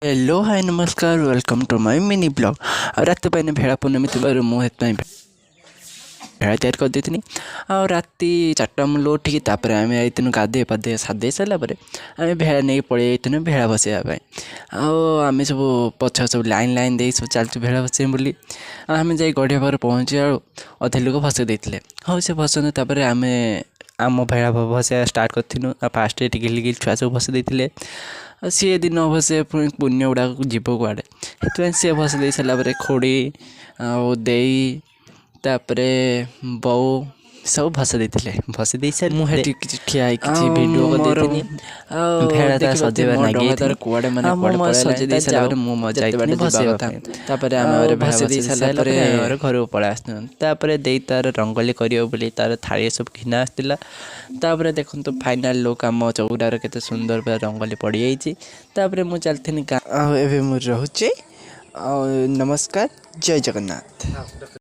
Hello hi नमस्कार welcome to my mini blog. रात पे भेड़ा पूर्णमी थी मुझे भेड़ा तैयार कर देती राति 4टा मूल उठिकी आम आईन गाधे पाधे साधे सारापर आम भेड़ा नहीं पलि भेड़ा बसवाई आम सब पछ सब लाइन लाइन दे सब चलचु भेड़ा बसे बोली आम जा गढ़िया पाखे पहुँचा अधे लोक भसई देते हाँ से भसनु आम आम भेड़ा भसा स्टार्ट करूँ फास्ट टिकिल छुआ सब भसई देते सी यदि न भसे पुणी पुण्य गुड़ाक जीव कुआड़े से सी भसई दे सारापर खोड़ी तापर बो सब भसा देते भसा दे सारे मुझे ठिया किसी वीडियो करदेनी भेड़ा सजेबार लगे कुआड़े मैंने सजे दे सारा मुझे भसा दे सारापर घर को पड़ा आसपर दे तार रंगोली कर तार थाली सब घिना आसला देखो फाइनाल लुक आम चौरार के सुंदर रंगोली पड़ जापर मुझे चलती गाँव मुझे रोचे नमस्कार जय जगन्नाथ।